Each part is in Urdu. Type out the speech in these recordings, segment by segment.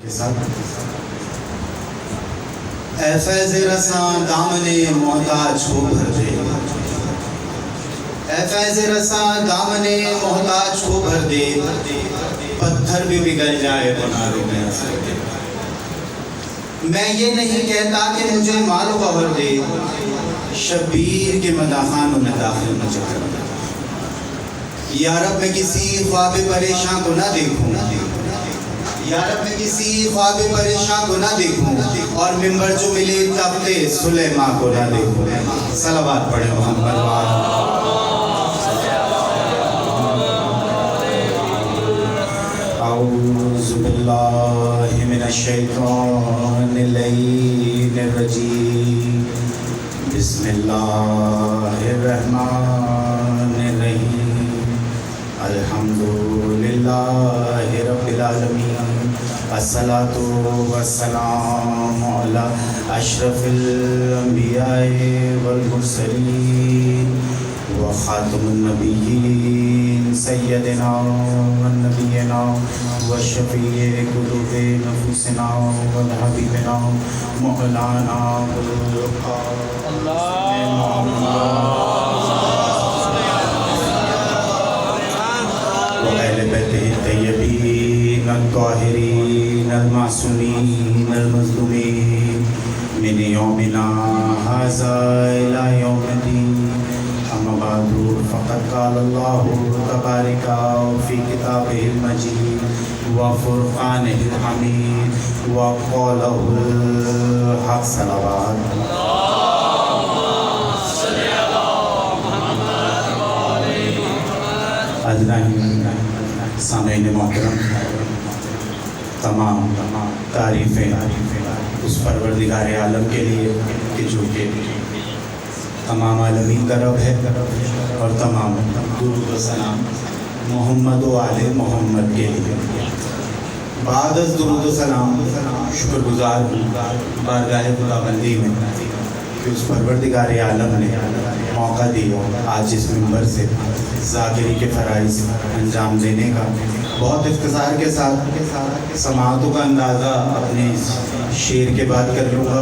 اے فیض رساں دامن محتاج کو بھر دے، اے فیض رساں دامن محتاج کو بھر دے، پتھر بھی پگھل جائے کناروں میں اثر دے۔ میں یہ نہیں کہتا کہ مجھے مال و گوہر دے، شبیر کے مداحانوں میں داخل مجھے کر دے۔ یا رب میں کسی خواب پریشاں کو نہ دیکھوں، یا رب میں کسی خواب پریشاں کو نہ دیکھوں، اور ممبر جو ملے تخت سلیمان کو نہ دیکھوں۔ صلوات پڑھیں محمد وآلہ۔ اعوذ باللہ من الشیطان اللعین الرجیم، بسم اللہ الرحمن الرحیم، الحمدللہ رب العالمین، الصلاۃ والسلام علی اشرف الانبیاء والمرسلین وخاتم النبیین سیدنا ونبینا وشفیع قلوب نفوسنا وحبیبنا مولانا وأہل بیتہ الطیبین الطاہرین المعصومین المظلومین من یومنا ھذا الی یوم الدین۔ اما بعد فقد قال اللہ تبارک فی کتابہ المجید وفرقانہ الحمید وقولہ الحق۔ صلوات حضرات سامعین محترم، تمام تعریفیں اس پروردگار عالم کے لیے کہ جو کہ تمام عالمین کا رب ہے، اور تمام درود و سلام محمد و آل محمد کے لیے۔ بعد از درود و سلام شکر گزار ہوں بارگاہ خداوندی میں کہ اس پروردگار عالم نے موقع دیا آج اس منبر سے ذاکری کے فرائض انجام دینے کا۔ بہت اختصار کے ساتھ سماعتوں کا اندازہ اپنے اس شعر کے بعد کر لوں گا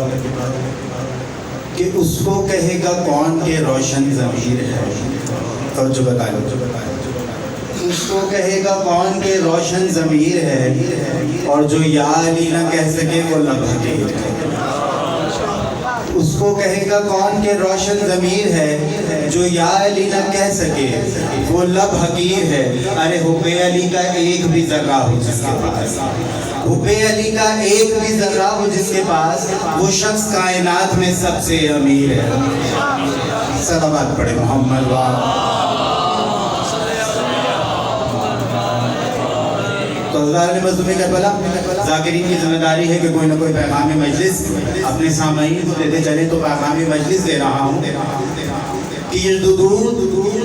کہ اس کو کہے گا کون کہ روشن ضمیر ہے۔ توجہ بتائیں، اس کو کہے گا کون کہ روشن ضمیر ہے، اور جو یا علی نہ کہہ سکے وہ لب حقیر ہے۔ اس کو کہے گا کون کہ روشن ضمیر ہے، جو یا علی نہ کہہ سکے وہ لب حقیر ہے۔ ارے حب علی کا ایک بھی ذرہ ہو جس کے پاس، حب علی کا ایک بھی ذرہ ہو جس کے پاس، وہ شخص کائنات میں سب سے امیر ہے۔ صلوات پڑھیں محمد وآلہ۔ تو حضرات مظلوم کربلا، ذاکرین کی ذمہ داری ہے کہ کوئی نہ کوئی پیغام مجلس اپنے سامعین کو دیتے چلے، تو پیغام مجلس دے رہا ہوں کہ یہ درود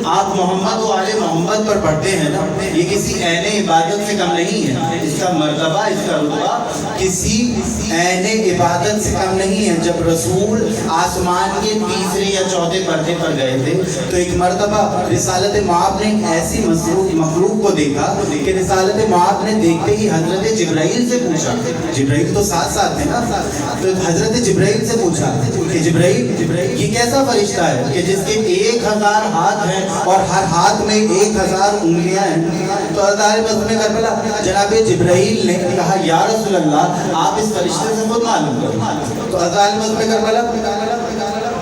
آپ محمد و آل محمد پر پڑھتے ہیں نا، یہ کسی عین عبادت سے کم نہیں ہے۔ اس کا مرتبہ، اس کا رتبہ کسی عین عبادت سے کم نہیں ہے۔ جب رسول آسمان کے تیسرے یا چوتھے پردے پر گئے تھے تو ایک مرتبہ رسالت مآب نے ایسی مخلوق کو دیکھا کہ رسالت مآب نے دیکھتے ہی حضرت جبرائیل سے پوچھا، جبرائیل تو ساتھ ساتھ تھے نا، تو حضرت جبرائیل سے پوچھا کہ جبرائیل یہ کیسا فرشتہ ہے کہ جس کے 1000 ہاتھ ہیں اور ہر ہاتھ میں 1000 انگلیاں ہیں؟ تو حضرت مظلوم کربلا جناب جبرائیل نے کہا یا رسول اللہ آپ اس فرشتے سے خود معلوم کریں۔ تو حضرت مظلوم کربلا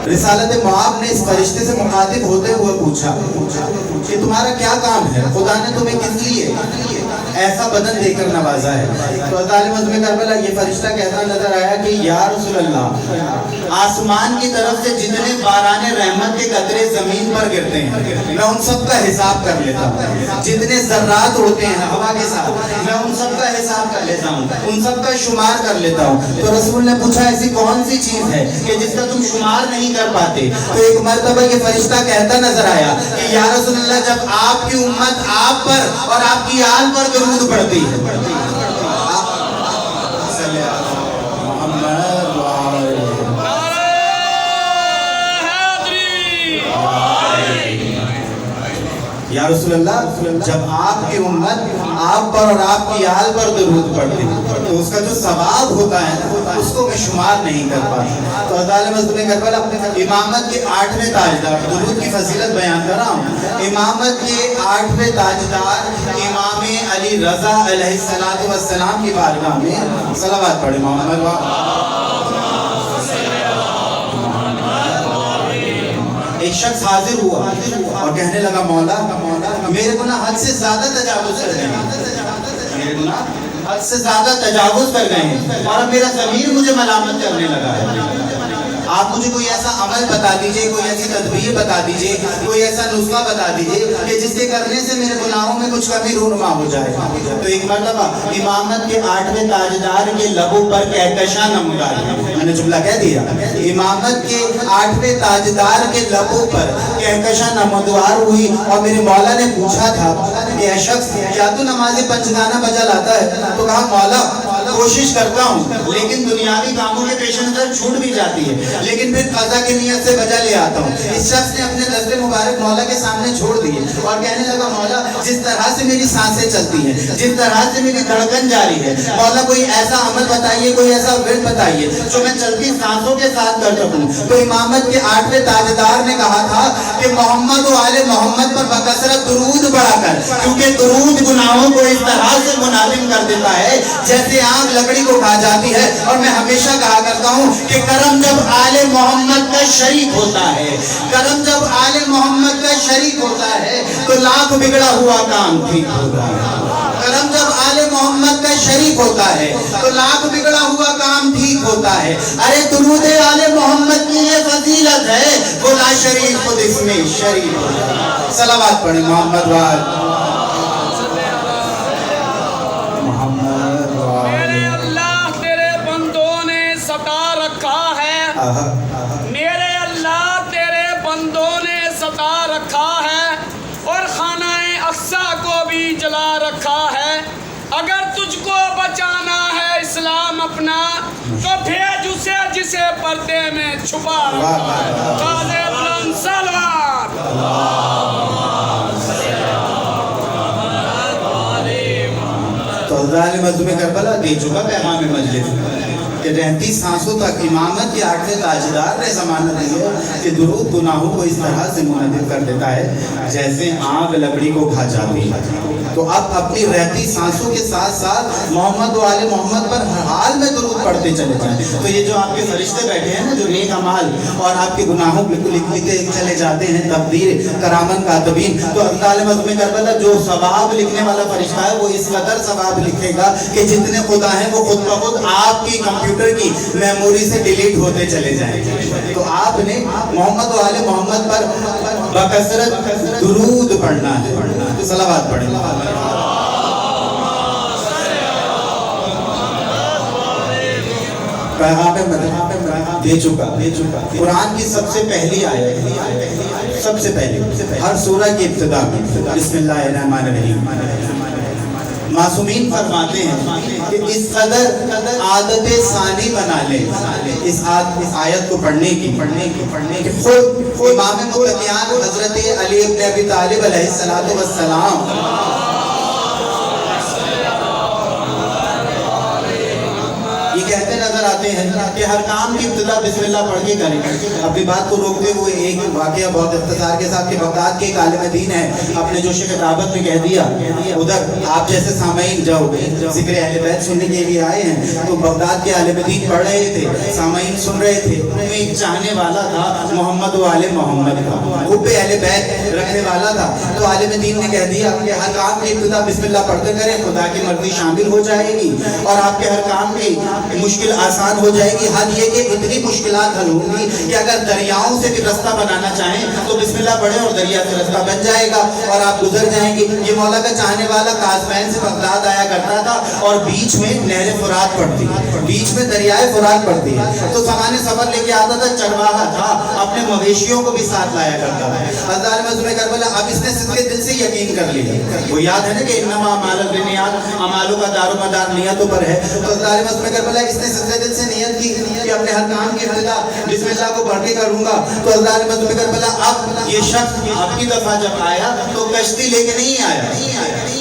رسالت مآب نے اس فرشتے سے مخاطب ہوتے ہوئے پوچھا کہ تمہارا کیا کام ہے، خدا نے تمہیں کس لیے ایسا بدن دے کر نوازا ہے؟ تو حضرت مظلوم کربلا یہ فرشتہ کہتا نظر آیا کہ یا رسول اللہ آسمان کی طرف سے جتنے باران رحمت کے قطرے زمین پر گرتے ہیں میں ان سب کا حساب کر لیتا ہوں، جتنے ذرات ہوتے ہیں ہوا کے ساتھ میں ان سب کا حساب کر لیتا ہوں، ان سب کا شمار کر لیتا ہوں۔ تو رسول نے پوچھا ایسی کون سی چیز ہے کہ جس کا تم شمار نہیں کر پاتے؟ تو ایک مرتبہ یہ فرشتہ کہتا نظر آیا کہ یا رسول اللہ جب آپ کی امت آپ پر اور آپ کی آل پر درود پڑھتی ہے۔ یا رسول اللہ جب آپ کی امت آپ پر اور آپ کی آل پر درود پڑھتی ہے تو تو اس کا جو ثواب ہوتا ہے نا اس کو میں شمار نہیں کر پاتا. تو حضرت مظلوم کربلا امامت کے 8ویں تاجدار، درود کی فضیلت بیان کر رہا ہوں، امامت کے 8ویں تاجدار امام علی رضا علیہ السلام کی بارگاہ میں صلوات پڑھے محمد ایک شخص حاضر ہوا اور کہنے لگا مولا میرے گناہ حد سے زیادہ تجاوز کر گئے ہیں، میرے گناہ حد سے زیادہ تجاوز کر گئے ہیں اور اب میرا ضمیر مجھے ملامت کرنے لگا ہے. آپ مجھے کوئی ایسا عمل بتا دیجئے، کوئی ایسی تدبیر بتا دیجئے، کوئی ایسا نسخہ بتا دیجئے کہ جس کے کرنے سے میرے گناہوں میں کچھ کمی رونما ہو جائے. تو ایک مرتبہ امامت کے 8ویں تاجدار کے لبوں پر کہکشاں نمودار ہے. میں نے جملہ کہہ دیا، امامت کے 8ویں تاجدار کے لبوں پر کہکشاں نمودار ہوئی اور میرے مولا نے پوچھا تھا کہ اے شخص کیا تو نماز پنجگانہ بجا لاتا ہے؟ تو کہا مولا کوشش کرتا ہوں لیکن دنیاوی کاموں کے پیش نظر چھوٹ بھی جاتی ہے، لیکن پھر قضا کی نیت سے بجا لے آتا ہوں. اس شخص نے اپنے دست مبارک مولا کے سامنے چھوڑ دیے اور کہنے لگا مولا جس طرح سے میری سانسیں چلتی ہیں، جس طرح سے میری دھڑکن جاری ہے، مولا کوئی ایسا عمل بتائیے، کوئی ایسا ورد بتائیے جو میں چلتی سانسوں کے ساتھ کر سکوں. تو امامت کے 8ویں تاجدار نے کہا تھا کہ محمد و آل محمد پر بکثرت درود پڑھا کر، کیونکہ درود گناہوں کو اس طرح سے منہدم کر دیتا ہے جیسے آگ لکڑی کو کھا جاتی ہے. اور میں ہمیشہ کہا کرتا ہوں کہ کرم جب آل محمد کا شریک ہوتا ہے، کرم جب آل محمد کا شریک ہوتا ہے تو لاکھ بگڑا ہوا کام ٹھیک ہوتا ہے. کرم جب آل محمد کا شریک ہوتا ہے تو لاکھ بگڑا ہوا کام ٹھیک ہوتا ہے. ارے درود آل محمد کی یہ فضیلت ہے، وہ لا شریک خود اس میں شریک ہوتا ہے. صلوات پڑھیں محمد وال میرے اللہ تیرے بندوں نے ستا رکھا ہے اور خانہ اقصی کو بھی جلا رکھا ہے. اگر تجھ کو بچانا ہے اسلام اپنا تو بھیج اسے جسے پردے میں چھپا رکھا ہے. قاضی بلند سلوات. تو حضرت مظلوم کربلا دے چکا پیغام مجلس کہ رہتی سانسوں تک امامت کے 8ویں تاجدار نے ضمانت دی ہے کہ درود گناہوں کو اس طرح سے منہدم کر دیتا ہے جیسے آگ لکڑی کو کھا جاتی ہے. تو اب اپنی رہتی سانسوں کے ساتھ ساتھ محمد و آل محمد پر ہر حال میں درود پڑھتے چلے جائیں. تو یہ جو آپ کے فرشتے بیٹھے ہیں نا جو نیک اعمال اور آپ کے گناہوں کو لکھتے چلے جاتے ہیں تقدیر کرامن کاتبین، تو حضرت مظلوم کربلا جو ثواب لکھنے والا فرشتہ ہے وہ اس قدر ثواب لکھے گا کہ جتنے خدا ہیں وہ خود بخود آپ کی کمپیوٹر کی میموری سے ڈیلیٹ ہوتے چلے جائیں گے. تو آپ نے محمد و آل محمد پر بکثرت درود پڑھنا ہے. صلوات پڑھیں. پیغام دے چکا. قرآن کی سب سے پہلی آیت، سب سے پہلی ہر سورہ کی ابتدا بسم اللہ الرحمن الرحیم. معصومین فرماتے ہیں کہ اس قدر عادت ثانی بنا لیں اس آیت کو پڑھنے کی کہ خود امام متقیان حضرت علی ابن ابی طالب علیہ السلام یہ کہتے نظر آتے ہیں کہ ہر کام کی ابتدا بسم اللہ پڑھ کے کریں. اپنی بات کو روکتے ہوئے ایک واقعہ بہت اختصار کے ساتھ کہ بغداد کے ایک عالم دین ہے، اپنے جوش خطابت میں کہہ دیا ادھر آپ جیسے سامعین جو ذکر اہل بیت سننے کے لیے آئے ہیں تو بغداد کے عالم دین پڑھ رہے تھے، سامعین سن رہے تھے. ان میں ایک چاہنے والا تھا محمد و آل محمد کا، حب اہل بیت رکھنے والا تھا. تو عالم دین نے کہہ دیا کہ ہر کام کی ابتدا بسم اللہ پڑھ کر کریں، خدا کی مرضی شامل ہو جائے گی اور آپ کے ہر کام کی مشکل آسان ہو جائے گی. حد یہ کہ اتنی مشکلات حل ہوں گی کہ اگر دریاؤں سے بھی رستہ بنانا چاہیں تو بسم اللہ پڑھیں اور دریا سے رستہ بن جائے گا اور آپ گزر جائیں گے. یہ مولا کا چاہنے والا قازمین سے بغداد آیا کرتا تھا اور بیچ میں نہر فرات پڑتی ہے، بیچ میں دریائے فرات پڑتی ہے. تو سامان سفر لے کے آتا تھا، چرواہا تھا، اپنے مویشیوں کو بھی ساتھ لایا کرتا تھا. حضرت مظلوم کربلا اب اس نے صدقے دل سے یقین کر لیا. وہ یاد ہے نا کہ انما اعمال بالنیات، اعمالوں کا دار و مدار نیتوں پر ہے. تو حضرت مظلوم کربلا کربلا اس نے سچے دل سے نیت کی کہ اپنے ہر کام کی ابتدا بسم اللہ کو پڑھ کے کروں گا. تو حضرت عالم مظلوم کربلا اب یہ شخص آپ کی دفعہ جب آیا تو کشتی لے کے نہیں آیا,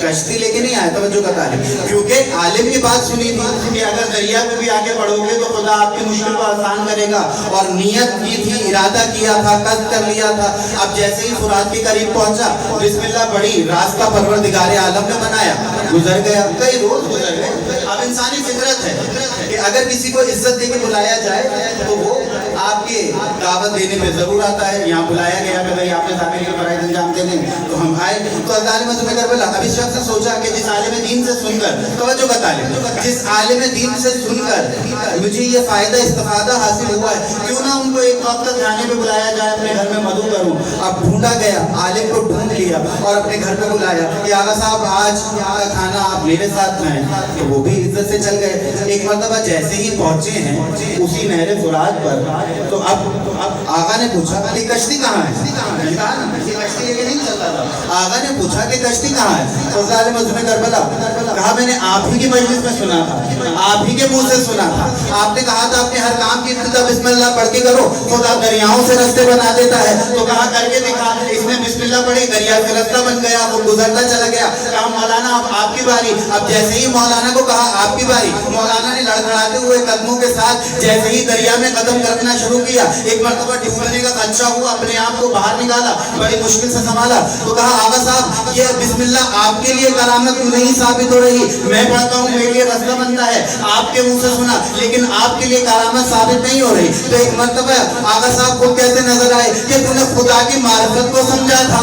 کشتی لے کے نہیں آیا. توجہ کا طالب, کیونکہ عالم کی بات سنی تھی کہ اگر دریا میں بھی آگے بڑھو گے تو خدا آپ کی مشکل کو آسان کرے گا, اور نیت کی تھی, ارادہ کیا تھا, قصد کر لیا تھا. اب جیسے ہی فرات کے قریب پہنچا, بسم اللہ پڑھی, راستہ پروردگار عالم نے بنایا, گزر گیا, کئی روز گزر گئے. اب انسانی فطرت ہے کہ اگر کسی کو عزت دے کے بلایا جائے تو وہ آپ کے دعوت دینے میں ضرور آتا ہے. یہاں بلایا گیا کہ بھائی آپ نے ذاکر کے فرائض انجام دینے, تو ہم آئے. تو حضرت عالم مظلوم کربلا اب اس شخص نے سوچا کہ جس عالم دین سے سن کر, توجہ کا طالب, جس عالم دین سے سن کر مجھے یہ فائدہ استفادہ حاصل ہوا ہے, کیوں نہ ان کو ایک وقت کھانے پہ بلایا جائے, اپنے گھر میں مدعو کروں. اب ڈھونڈا گیا, عالم کو ڈھونڈ لیا اور اپنے گھر پہ بلایا کہ آغا صاحب آج یہاں کا کھانا آپ میرے ساتھ کھائیں. تو وہ بھی عزت سے چل گئے. ایک مرتبہ جیسے ہی پہنچے ہیں اسی نہر فرات پر, تو اب آغا نے پوچھا کہ کشتی کہاں ہے. کشتی لے کے نہیں چلتا تھا. آغا نے پوچھا کہ کشتی کہاں ہے. تو حضرت عالم مظلوم کربلا کہا میں نے آپ ہی کی مجلس میں سنا تھا, آپ ہی کے منہ سے سنا تھا. آپ نے کہا تھا اپنے ہر کام کی ابتدا بسم اللہ پڑھ کے کرو, خدا دریاؤں سے رستے بنا دیتا ہے. تو کہا کر کے دکھا. اس نے بسم اللہ پڑھی, دریا سے رستہ بن گیا, وہ گزرتا چلا گیا. کہا مولانا اب آپ کی باری. اب جیسے ہی مولانا کو کہا آپ کی باری, مولانا نے لڑکھڑاتے ہوئے قدموں کے ساتھ جیسے ہی دریا میں قدم رکھنا شروع کیا, ایک مرتبہ ڈوبنے کا خدشہ ہوا, اپنے آپ کو باہر نکالا, بڑی مشکل سے سنبھالا. تو کہا آغا صاحب یہ بسم اللہ آپ کے لیے کرامت نہیں ثابت ہو رہی, میں پڑھتا ہوں میرے لیے رستہ بنتا ہے, آپ کے منہ سے سنا, لیکن آپ کے لیے کرامت ثابت نہیں ہو رہی. تو ایک مرتبہ آغا صاحب کو کہتے نظر آئے کہ تو نے خدا کی معرفت کو سمجھا تھا,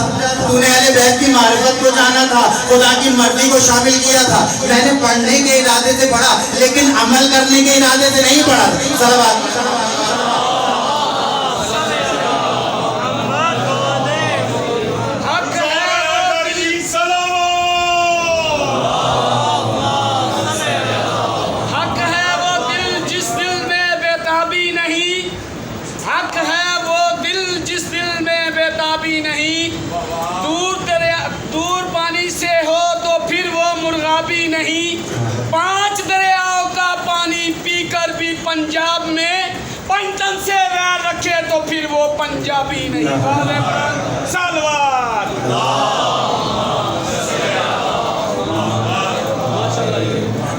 تو نے اہل بیت کی معرفت کو جانا تھا, خدا کی مرضی کو شامل کیا تھا. میں نے پڑھنے کے ارادے سے پڑھا لیکن عمل کرنے کے ارادے سے نہیں پڑھا. صلوات. دور پانی سے ہو تو پھر وہ مرغابی نہیں, 5 دریاؤں کا پانی پی کر بھی پنجاب میں پنجتن سے ویر رکھے تو پھر وہ پنجابی نہیں. سالوار.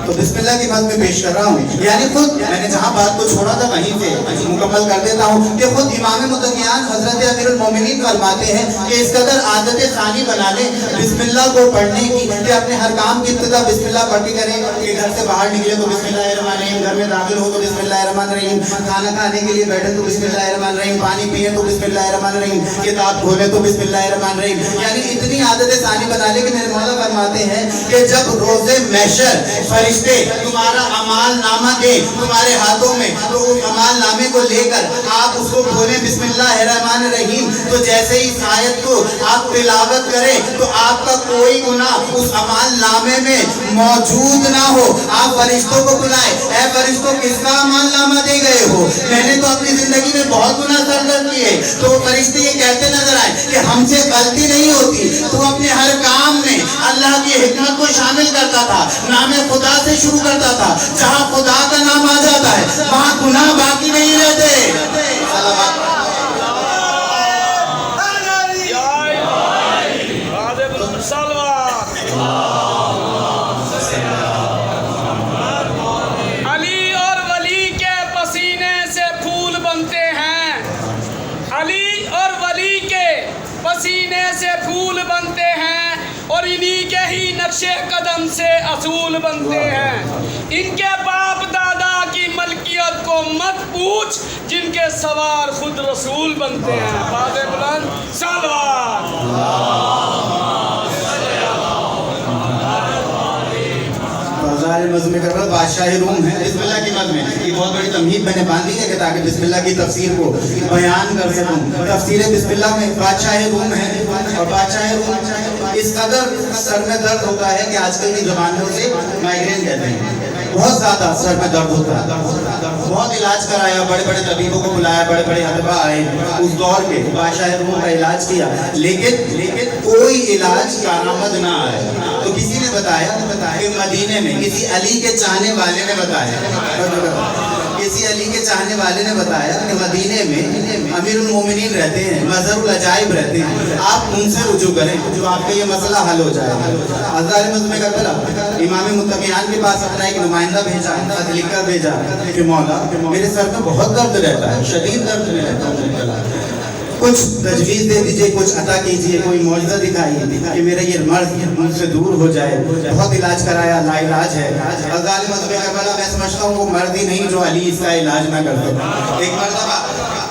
تو بسم اللہ کی بات میں پیش کر رہا ہوں, یعنی خود میں نے جہاں بات کو چھوڑا تھا وہیں سے مکمل کر دیتا ہوں کہ خود امام متقیان حضرت امیر المومنین فرماتے ہیں کہ اس قدر عادت ثانی بنا لیں بسم اللہ کو پڑھنے کی کہ اپنے ہر کام کی ابتدا بسم اللہ پڑھ کے کریں, کہ گھر سے باہر نکلے تو بسم اللہ الرحمن الرحیم, گھر میں داخل ہو تو بسم اللہ الرحمن الرحیم, کھانا کھانے کے لیے بیٹھے تو بسم اللہ الرحمن الرحیم, پانی پیے تو بسم اللہ الرحمن الرحیم, کتاب کھولے تو بسم اللہ الرحمن الرحیم. یعنی اتنی عادت ثانی بنا لیں کہ میرے مولا فرماتے ہیں کہ جب روز محشر فرشتے تمہارا اعمال نامہ دے تمہارے ہاتھوں میں, تو اس اعمال نامے کو لے کر آپ اس کو کھولیں بسم اللہ الرحمن الرحیم, تو جیسے ہی اس آیت کو آپ تلاوت کریں تو آپ کا کوئی گناہ اس اعمال نامے میں موجود نہ ہو. آپ فرشتوں کو بلائیں, اے فرشتوں کس کا اعمال نامہ دے گئے ہو, میں نے تو اپنی زندگی میں بہت گناہ سر کیے. تو فرشتے یہ کہتے نظر آئے کہ ہم سے غلطی نہیں ہوتی, تو اپنے ہر کام میں اللہ کی حکمت کو شامل کرتا تھا, نام خدا سے شروع کرتا تھا, جہاں خدا کا نام آ جاتا ہے وہاں گناہ باقی نہیں رہتے. علی اور ولی کے پسینے سے پھول بنتے ہیں, علی اور ولی کے پسینے سے پھول بنتے ہیں, اور انہی کے ہی نقش قدم سے اصول بنتے ہیں. ان کے باپ دادا کی ملکیت کو مت پوچھ, جن کے سوار خود رسول بنتے ہیں. باد بلند سالوار. مظلوم کربلا بادشاہ روم ہے بسم اللہ کی مد میں. یہ بہت بڑی تمہید میں نے باندھی ہے کہ تاکہ بسم اللہ کی تفسیر کو بیان کر سکوں. تفسیر بسم اللہ میں بادشاہ روم ہے, اور بادشاہ روم اس قدر سر میں درد ہوتا ہے کہ آج کل کی زبانوں سے مائگرین کہتے ہیں. بہت زیادہ سر میں درد ہوتا ہے, بہت علاج کرایا, بڑے بڑے طبیبوں کو بلایا, بڑے بڑے حتبہ آئے, اس دور کے بادشاہ روم کا علاج کیا, لیکن کوئی علاج کارآمد نہ آئے. تو کسی نے بتایا کہ مدینے میں کسی علی کے چاہنے والے نے بتایا، کسی علی کے چاہنے والے نے بتایا کہ مدینے میں امیر المومنین رہتے ہیں، مظہر العجائب رہتے ہیں، آپ ان سے رجوع کریں جو آپ کا یہ مسئلہ حل ہو جائے گا۔ حضرت مظلوم کربلا امام متقیان کے پاس اپنا ایک نمائندہ بھیجا، خط لکھ کر بھیجا کہ مولا میرے سر میں بہت درد رہتا ہے، شدید درد میں رہتا ہے، کچھ تجویز دے دیجئے، کچھ عطا کیجئے، کوئی معجزہ دکھائیے کہ میرا یہ مرض مجھ سے دور ہو جائے۔ بہت علاج کرایا، لا علاج ہے۔ حضرت مظلوم کربلا میں سمجھتا ہوں وہ مرد ہی نہیں جو علی اس کا علاج نہ کر سکتا۔ ایک مرتبہ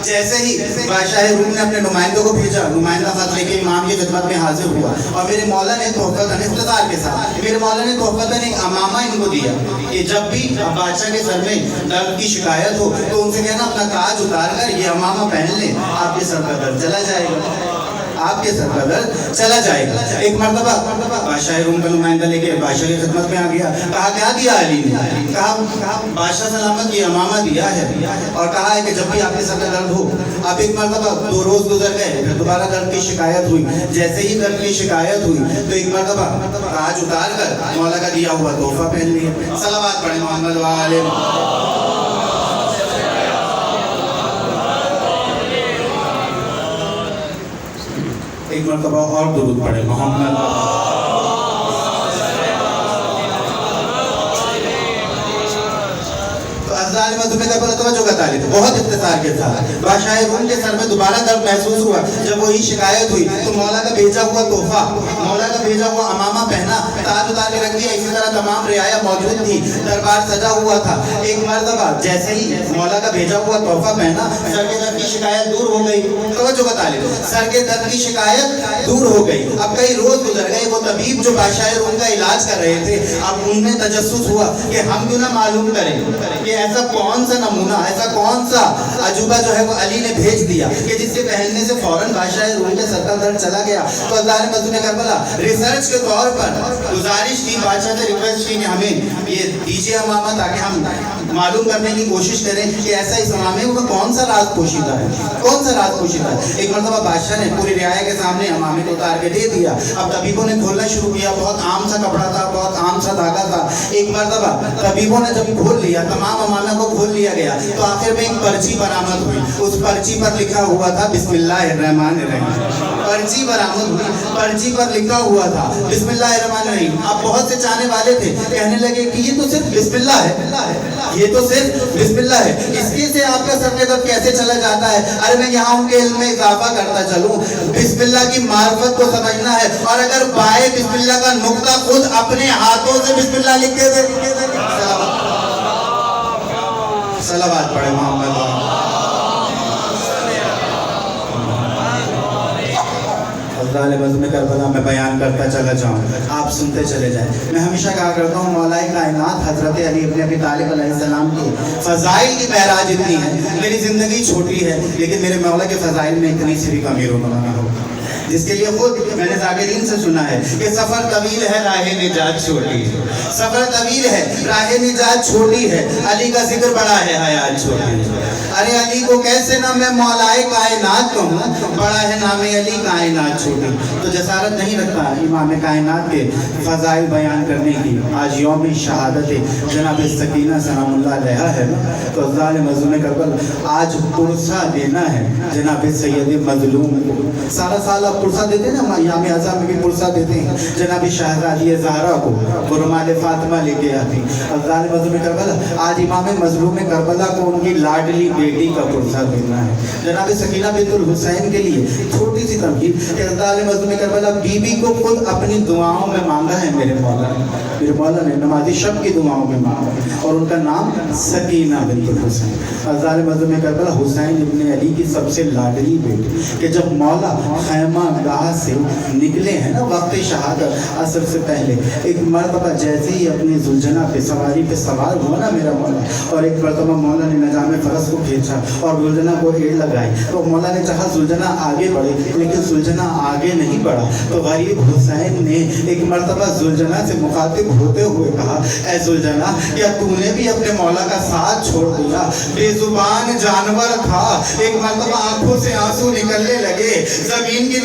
جیسے ہی بادشاہ روم نے اپنے نمائندوں کو بھیجا، نمائندہ خط لے کے امام کی خدمت میں حاضر ہوا اور میرے مولا نے تحفتاً اقتدار کے ساتھ میرے مولا نے تحفتاً ایک امامہ ان کو دیا کہ جب بھی بادشاہ کے سر میں درد کی شکایت ہو تو ان سے کہنا اپنا تاج اتار کر یہ امامہ پہن لیں، آپ کے سر کا درد چلا جائے گا، آپ کے سر کا درد چلا جائے گا۔ ایک مرتبہ بادشاہ روم کا نمائندہ لے کے بادشاہ کی خدمت میں آ گیا، کہا کیا دیا علی نے؟ کہا بادشاہ سلامت یہ امامہ دیا ہے اور کہا ہے کہ جب بھی آپ کے سر کا درد ہو۔ اب ایک مرتبہ 2 روز گزر گئے، پھر دوبارہ درد کی شکایت ہوئی، جیسے ہی درد کی شکایت ہوئی تو ایک مرتبہ تاج اتار کر مولا کا دیا ہوا تحفہ پہن لیا۔ صلوات پڑھیں محمد وآلہ ایک مرتبہ اور درود پڑھیں محمد۔ تو حضرت مظلوم کربلا توجہ کا طالب بہت اختصار کے ساتھ بادشاہ روم کے سر میں دوبارہ درد محسوس ہوا، جب وہی شکایت ہوئی تو مولا کا بھیجا ہوا تحفہ، مولا کا بھیجا ہوا امامہ پہنا، تاج اتار کے رکھ دیا۔ اسی طرح تمام رعایا موجود تھی، دربار سجا ہوا تھا۔ ایک مرتبہ جیسے ہی مولا کا بھیجا ہوا تحفہ پہنا، سر کے درد کی شکایت دور ہو گئی۔ توجہ کا طالب سر کے درد کی شکایت دور ہو گئی۔ اب کئی روز گزر گئے، وہ طبیب جو بادشاہ روم کا علاج کر رہے تھے، اب ان میں تجسس ہوا کہ ہم کیوں نہ معلوم کریں کہ ایسا کون سا نمونہ، ایسا کون سا عجوبہ جو ہے وہ علی نے بھیج دیا کہ جس کے پہننے سے فوراً بادشاہ روم کے سر کا درد چلا گیا۔ تو حضرت مظلوم کربلا ریسرچ کے طور پر گزارش کی، بادشاہ سے ریکویسٹ کی کہ ہمیں یہ دیجیے امامہ تاکہ ہم معلوم کرنے کی کوشش کریں کہ ایسا اس امامے میں کون سا راز پوشیدہ ہے، کون سا راز پوشیدہ ہے۔ ایک مرتبہ بادشاہ نے پوری رعایا کے سامنے امامے کو اتار کے دے دیا۔ اب طبیبوں نے کھولنا شروع کیا، بہت عام سا کپڑا تھا، بہت عام سا دھاگا تھا۔ ایک مرتبہ طبیبوں نے جب کھول لیا، تمام امامے کو کھول لیا گیا تو آخر میں ایک پرچی برآمد ہوئی۔ اس پرچی پر لکھا ہوا تھا بسم اللہ الرحمن الرحیم۔ پرچی برآمد ہوئی، پرچی پر لکھا ہوا تھا بسم اللہ الرحمن الرحیم۔ اب بہت سے چاہنے والے تھے، کہنے لگے کہ یہ تو صرف بسم اللہ ہے، یہ تو صرف بسم اللہ ہے، اس کے سے آپ کا سر میں درد کیسے چلا جاتا ہے؟ ارے میں یہاں ان کے علم میں اضافہ کرتا چلوں، بسم اللہ کی معرفت کو سمجھنا ہے، اور اگر بائے بسم اللہ کا نقطہ خود اپنے ہاتھوں سے بسم اللہ لکھ کے دے، صلوات پڑھے محمد۔ حضرت مظلوم کربلا میں بیان کرتا چلا جاؤں، آپ سنتے چلے جائیں۔ میں ہمیشہ کہا کرتا ہوں مولا کائنات حضرت علی ابن ابی طالب علیہ السلام کی فضائل کی معراج اتنی ہے، میری زندگی چھوٹی ہے لیکن میرے مولا کے فضائل میں اتنی سی بھی کمی نہ ہو، جس کے لیے خود میں نے ذاکرین سے سنا ہے کہ سفر طویل ہے راہ نجات چھوٹی ہے، سفر طویل ہے راہ نجات چھوٹی ہے، علی کا ذکر بڑا ہے حیات چھوٹی ہے۔ ارے علی کو کیسے نہ میں مولا کائنات کہوں، بڑا ہے نام علی کائنات چھوٹی۔ تو جسارت نہیں رکھتا امام کائنات کے فضائل بیان کرنے کی۔ آج یوم شہادت جناب سکینہ سلام اللہ علیہا ہے، تو حضرت مظلوم کربلا آج پرسہ دینا ہے جناب سید مظلوم کو۔ سارا سال آپ پرسہ دیتے ہیں نا، یام اعظم میں بھی پرسہ دیتے ہیں جناب شہزادی زہرا کو، وہ رومال فاطمہ لے کے آتی۔ حضرت مظلوم کربلا آج امام مظلوم کربلا کو ان کی لاڈلی بیٹی کا پرسہ دینا ہے جناب سکینہ بنت الحسین کے لیے۔ چھوٹی سی تمہید کہ حضرت مظلوم کربلا بی بی کو خود اپنی دعاؤں میں مانگا ہے میرے مولا نے نمازی شب کی دعاؤں میں مانگا ہے، اور ان کا نام سکینہ بنت الحسین۔ حضرت مظلوم کربلا حسین ابن علی کی سب سے لاڈلی بیٹی کہ جب مولا خیمہ گاہ سے نکلے ہیں نا وقت شہادت عصر سے پہلے، ایک مرتبہ جیسے ہی اپنی زلجنا پہ سواری پہ سوار ہوا نا میرا مولا، اور ایک مرتبہ مولا نے نظام فرس کو کھینچا اور زلجنا کو ایڑ لگائی، تو مولا نے چاہا زلجنا آگے بڑھے لیکن زلجنا آگے نہیں بڑھا، تو غریب حسین نے ایک مرتبہ زلجنا سے مخاطب ہوتے ہوئے کہا اے زلجنا کیا تو نے بھی اپنے مولا کا ساتھ چھوڑ دیا؟ بے زبان جانور تھا۔ ایک مرتبہ آنکھوں سے آنسو نکلنے لگے، زمین کی